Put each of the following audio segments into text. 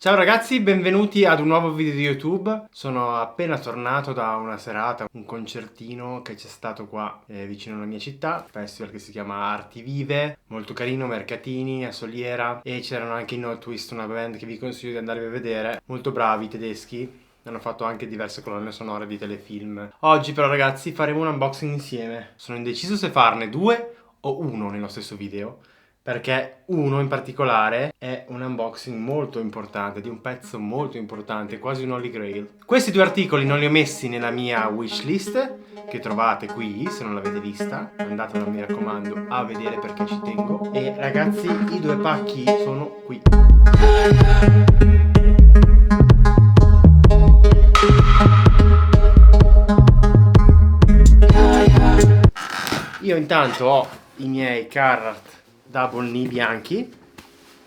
Ciao ragazzi, benvenuti ad un nuovo video di YouTube. Sono appena tornato da una serata, un concertino che c'è stato qua vicino alla mia città, un festival che si chiama Arti Vive, molto carino, mercatini a Soliera, e c'erano anche i No Twist, una band che vi consiglio di andare a vedere, molto bravi tedeschi. Hanno fatto anche diverse colonne sonore di telefilm. Oggi però ragazzi faremo un unboxing insieme. Sono indeciso se farne due o uno nello stesso video, perché uno in particolare è un unboxing molto importante, di un pezzo molto importante, quasi un holy grail. Questi due articoli non li ho messi nella mia wishlist, che trovate qui, se non l'avete vista. Andatela, mi raccomando, a vedere perché ci tengo. E ragazzi, i due pacchi sono qui. Io intanto ho i miei Carhartt Double Knee bianchi,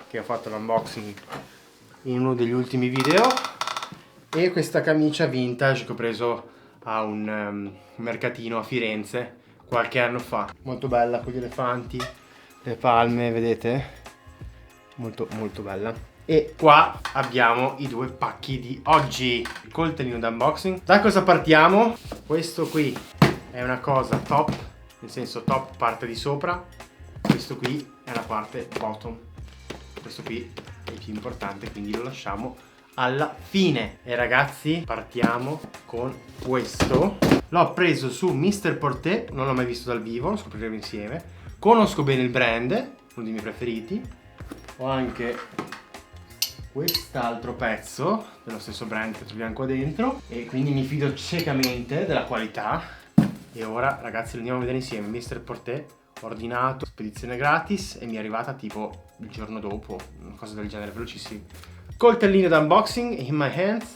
che ho fatto l'unboxing in uno degli ultimi video, e questa camicia vintage che ho preso a un mercatino a Firenze qualche anno fa. Molto bella, con gli elefanti, le palme, vedete? Molto molto bella. E qua abbiamo i due pacchi di oggi, il coltellino d'unboxing. Da cosa partiamo? Questo qui è una cosa top, nel senso top parte di sopra. Questo qui è la parte bottom. Questo qui è il più importante, quindi lo lasciamo alla fine. E ragazzi, partiamo con questo. L'ho preso su Mr. Porter, non l'ho mai visto dal vivo, lo scopriremo insieme. Conosco bene il brand, uno dei miei preferiti. Ho anche quest'altro pezzo dello stesso brand che troviamo qua dentro, e quindi mi fido ciecamente della qualità. E ora ragazzi lo andiamo a vedere insieme. Mr. Porter, ordinato, spedizione gratis, e mi è arrivata tipo il giorno dopo, una cosa del genere, velocissimo. Coltellino d'unboxing in my hands.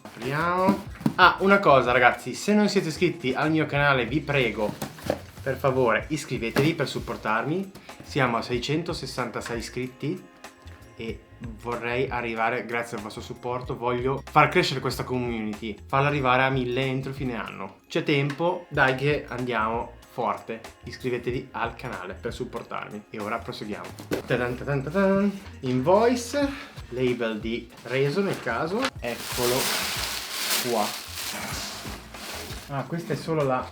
Apriamo. Ah, una cosa ragazzi, se non siete iscritti al mio canale vi prego, per favore iscrivetevi per supportarmi. Siamo a 666 iscritti e vorrei arrivare, grazie al vostro supporto, voglio far crescere questa community, farla arrivare a 1000 entro fine anno. C'è tempo, dai che andiamo forte. Iscrivetevi al canale per supportarmi. E ora proseguiamo. Invoice, label di Reso nel caso, eccolo qua. Ah, questa è solo la...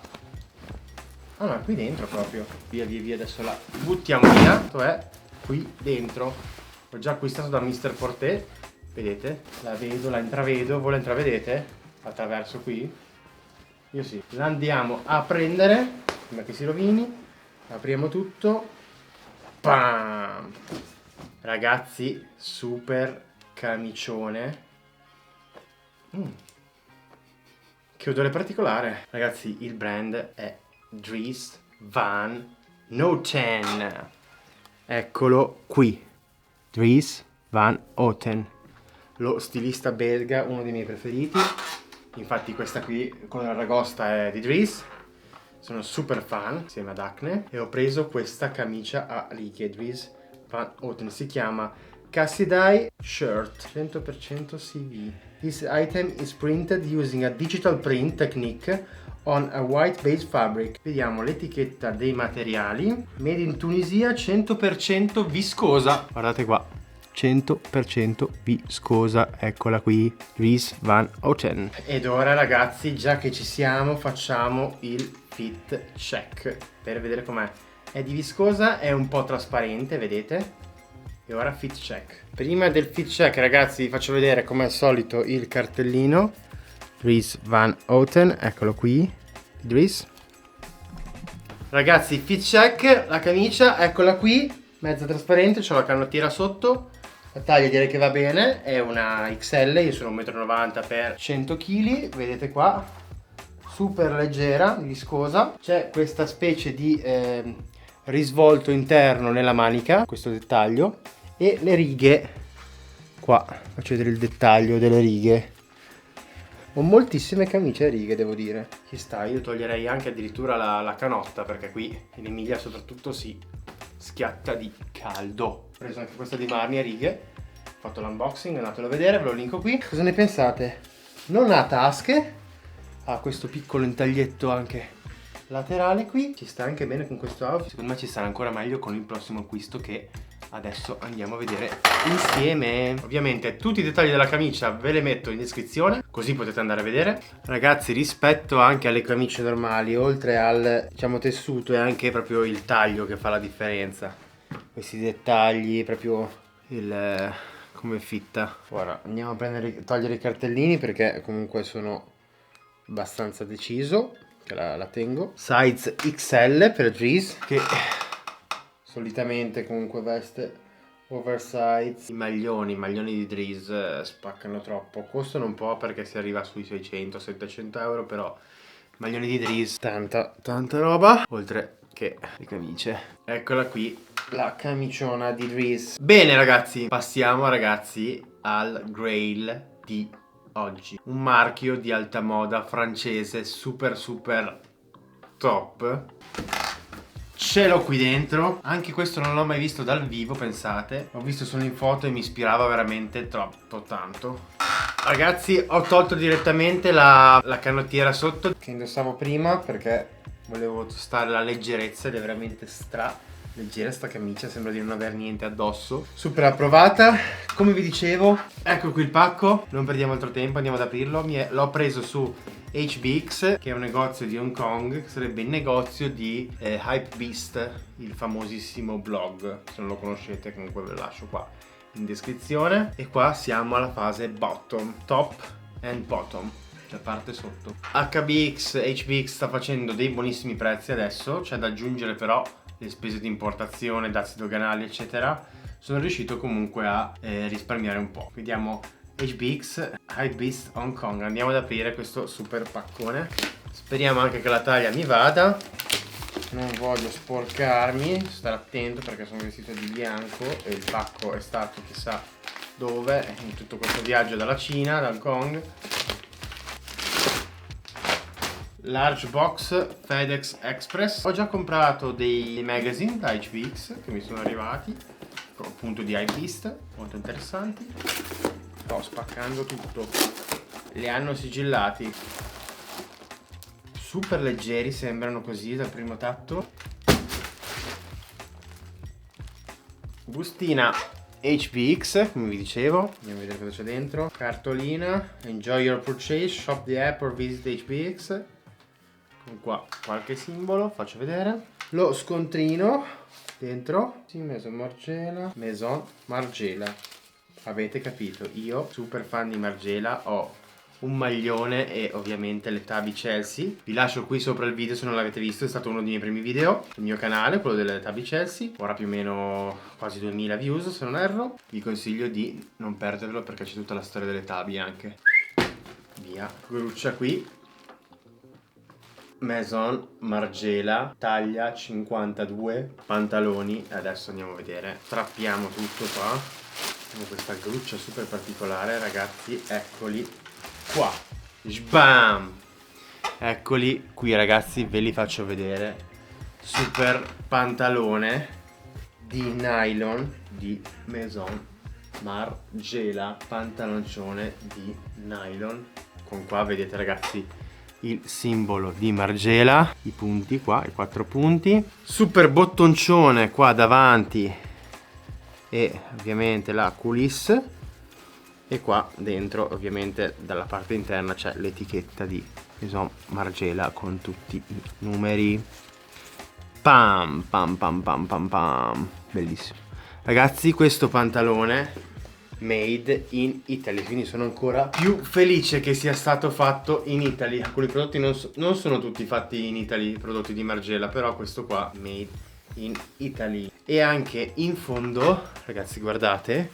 ah no, è qui dentro proprio. Via via via, adesso la buttiamo via. Questo è qui dentro. L'ho già acquistato da Mr. Porter, vedete? La vedo, la intravedo, voi la intravedete? Attraverso qui? Io sì. La andiamo a prendere, prima che si rovini. Apriamo tutto. Pam! Ragazzi, super camicione. Che odore particolare. Ragazzi, il brand è Dries Van Noten. Eccolo qui. Dries Van Noten, lo stilista belga, uno dei miei preferiti. Infatti questa qui con la ragosta è di Dries. Sono super fan, insieme ad Acne. E ho preso questa camicia a righe Dries Van Noten. Si chiama Cassidai Shirt 100% CV. This item is printed using a digital print technique on a white base fabric. Vediamo l'etichetta dei materiali. Made in Tunisia, 100% viscosa. Guardate qua, 100% viscosa. Eccola qui, Dries Van Noten. Ed ora ragazzi, già che ci siamo, facciamo il fit check per vedere com'è. È di viscosa, è un po' trasparente, vedete? E ora fit check. Prima del fit check ragazzi vi faccio vedere come al solito il cartellino. Dries Van Noten, eccolo qui, Dries. Ragazzi, fit check, la camicia, eccola qui, mezza trasparente, c'ho la canottiera sotto. La taglia direi che va bene, è una XL, io sono 1,90 m x 100 kg, vedete qua, super leggera, viscosa. C'è questa specie di risvolto interno nella manica, questo dettaglio, e le righe, qua, faccio vedere il dettaglio delle righe. Ho moltissime camicie a righe, devo dire. Ci sta, io toglierei anche addirittura la canotta, perché qui in Emilia soprattutto si schiatta di caldo. Ho preso anche questa di Marni a righe, ho fatto l'unboxing, andatelo a vedere, ve lo linko qui. Cosa ne pensate? Non ha tasche, ha questo piccolo intaglietto anche laterale qui. Ci sta anche bene con questo outfit. Secondo me ci sarà ancora meglio con il prossimo acquisto che adesso andiamo a vedere insieme. Ovviamente tutti i dettagli della camicia ve li metto in descrizione, così potete andare a vedere. Ragazzi, rispetto anche alle camicie normali, oltre al, diciamo, tessuto, è anche proprio il taglio che fa la differenza. Questi dettagli, proprio il come fitta. Ora andiamo a togliere i cartellini, perché comunque sono abbastanza deciso che la tengo. Size XL per Dries, che solitamente comunque veste oversize. I maglioni di Dries spaccano troppo, costano un po' perché si arriva sui 600-700 euro, però maglioni di Dries, tanta roba, oltre che le camicie. Eccola qui la camiciona di Dries. Bene ragazzi, passiamo ragazzi al Grail di oggi, un marchio di alta moda francese super top. Ce l'ho qui dentro, anche questo non l'ho mai visto dal vivo, pensate, l'ho visto solo in foto e mi ispirava veramente tanto. Ragazzi, ho tolto direttamente la canottiera sotto che indossavo prima, perché volevo tostare la leggerezza, ed è veramente leggera sta camicia, sembra di non aver niente addosso. Super approvata. Come vi dicevo, ecco qui il pacco, non perdiamo altro tempo, andiamo ad aprirlo. L'ho preso su HBX, che è un negozio di Hong Kong, che sarebbe il negozio di Hypebeast, il famosissimo blog. Se non lo conoscete, comunque ve lo lascio qua in descrizione. E qua siamo alla fase bottom, top and bottom, la parte sotto. HBX sta facendo dei buonissimi prezzi adesso, c'è da aggiungere però le spese di importazione, dazi doganali eccetera. Sono riuscito comunque a risparmiare un po'. Vediamo HBX Hypebeast Hong Kong. Andiamo ad aprire questo super paccone. Speriamo anche che la taglia mi vada. Non voglio sporcarmi, stare attento perché sono vestito di bianco e il pacco è stato chissà dove in tutto questo viaggio dalla Cina, da Hong Kong. Large box FedEx Express. Ho già comprato dei magazine da HBX che mi sono arrivati, appunto di Hypebeast, molto interessanti. Sto spaccando tutto, li hanno sigillati, super leggeri sembrano così dal primo tatto. Bustina HBX, come vi dicevo, andiamo a vedere cosa c'è dentro. Cartolina, enjoy your purchase, shop the app or visit HBX. Con qua qualche simbolo, faccio vedere. Lo scontrino dentro, sì, Maison Margiela. Avete capito, io super fan di Margiela, ho un maglione e ovviamente le Tabi Chelsea. Vi lascio qui sopra il video se non l'avete visto, è stato uno dei miei primi video sul mio canale, quello delle Tabi Chelsea. Ora più o meno quasi 2000 views se non erro. Vi consiglio di non perderlo perché c'è tutta la storia delle Tabi anche. Via, gruccia qui. Maison Margiela, taglia 52, pantaloni. Adesso andiamo a vedere, strappiamo tutto qua. Abbiamo questa gruccia super particolare ragazzi, eccoli qua, sbam, eccoli qui ragazzi, ve li faccio vedere. Super pantalone di nylon di Maison Margiela, pantaloncione di nylon con qua vedete ragazzi il simbolo di Margiela, i punti qua, i 4 punti, super bottoncione qua davanti e ovviamente la coulisse, e qua dentro ovviamente dalla parte interna c'è l'etichetta di Maison Margiela con tutti i numeri. Pam pam pam pam pam pam, bellissimo ragazzi, questo pantalone made in Italy, quindi sono ancora più felice che sia stato fatto in Italy. Alcuni prodotti non sono tutti fatti in Italy, i prodotti di Margiela, però questo qua made in Italy. E anche in fondo ragazzi guardate,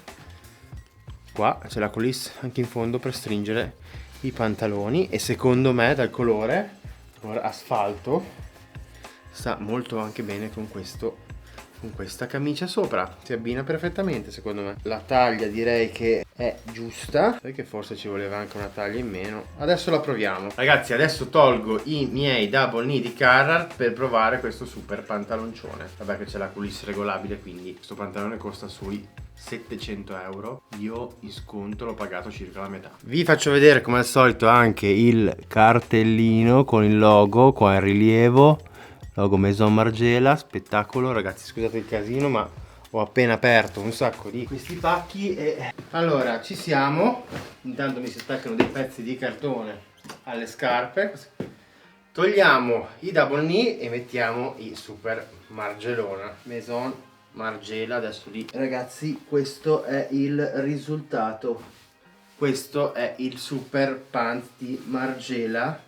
qua c'è la coulisse anche in fondo per stringere i pantaloni, e secondo me dal colore asfalto sta molto anche bene con questo, con questa camicia sopra, si abbina perfettamente secondo me. La taglia direi che è giusta, perché forse ci voleva anche una taglia in meno. Adesso la proviamo ragazzi, adesso tolgo i miei double knee di Carhartt per provare questo super pantaloncione. Vabbè che c'è la coulisse regolabile, quindi questo pantalone costa sui 700 euro, io in sconto l'ho pagato circa la metà. Vi faccio vedere come al solito anche il cartellino con il logo qua in rilievo, logo Maison Margiela, spettacolo ragazzi, scusate il casino ma ho appena aperto un sacco di questi pacchi e allora ci siamo. Intanto mi si attaccano dei pezzi di cartone alle scarpe. Togliamo i double knee e mettiamo i super Margelona Maison Margiela. Adesso lì ragazzi, questo è il risultato. Questo è il super pants di Margiela.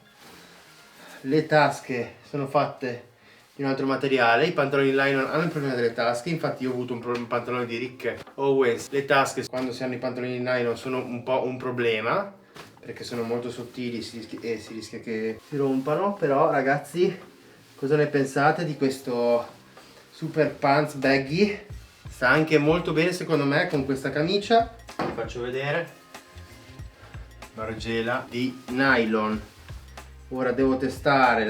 Le tasche sono fatte di un altro materiale. I pantaloni in nylon hanno il problema delle tasche, infatti io ho avuto un pantalone di Rick Owens. Le tasche quando si hanno i pantaloni in nylon sono un po' un problema perché sono molto sottili e si rischia che si rompano. Però ragazzi, cosa ne pensate di questo super pants baggy? Sta anche molto bene secondo me con questa camicia. Vi faccio vedere. Margiela di nylon. Ora devo testare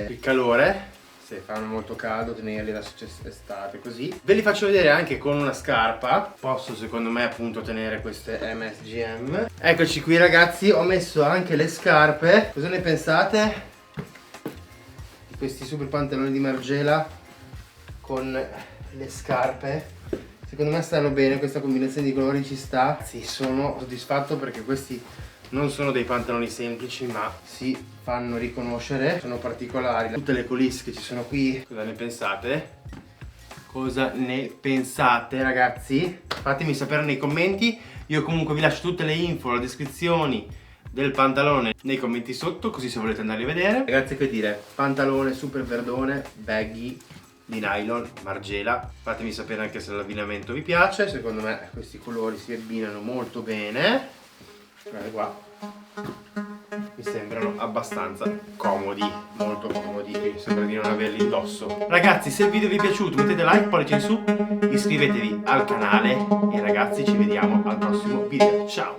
il calore, se fanno molto caldo tenerli da estate così. Ve li faccio vedere anche con una scarpa. Posso secondo me appunto tenere queste MSGM. Eccoci qui ragazzi, ho messo anche le scarpe. Cosa ne pensate di questi super pantaloni di Margiela con le scarpe? Secondo me stanno bene, questa combinazione di colori ci sta. Sì, sono soddisfatto perché questi non sono dei pantaloni semplici ma si fanno riconoscere, sono particolari. Tutte le coulisse che ci sono qui, cosa ne pensate? Cosa ne pensate ragazzi? Fatemi sapere nei commenti. Io comunque vi lascio tutte le info, le descrizioni del pantalone nei commenti sotto, così se volete andarli a vedere. Ragazzi, che dire, pantalone super verdone, baggy di nylon, Margiela. Fatemi sapere anche se l'abbinamento vi piace. Secondo me questi colori si abbinano molto bene. Guardate qua, mi sembrano abbastanza comodi, molto comodi, mi sembra di non averli indosso. Ragazzi, se il video vi è piaciuto mettete like, pollice in su, iscrivetevi al canale e ragazzi ci vediamo al prossimo video. Ciao!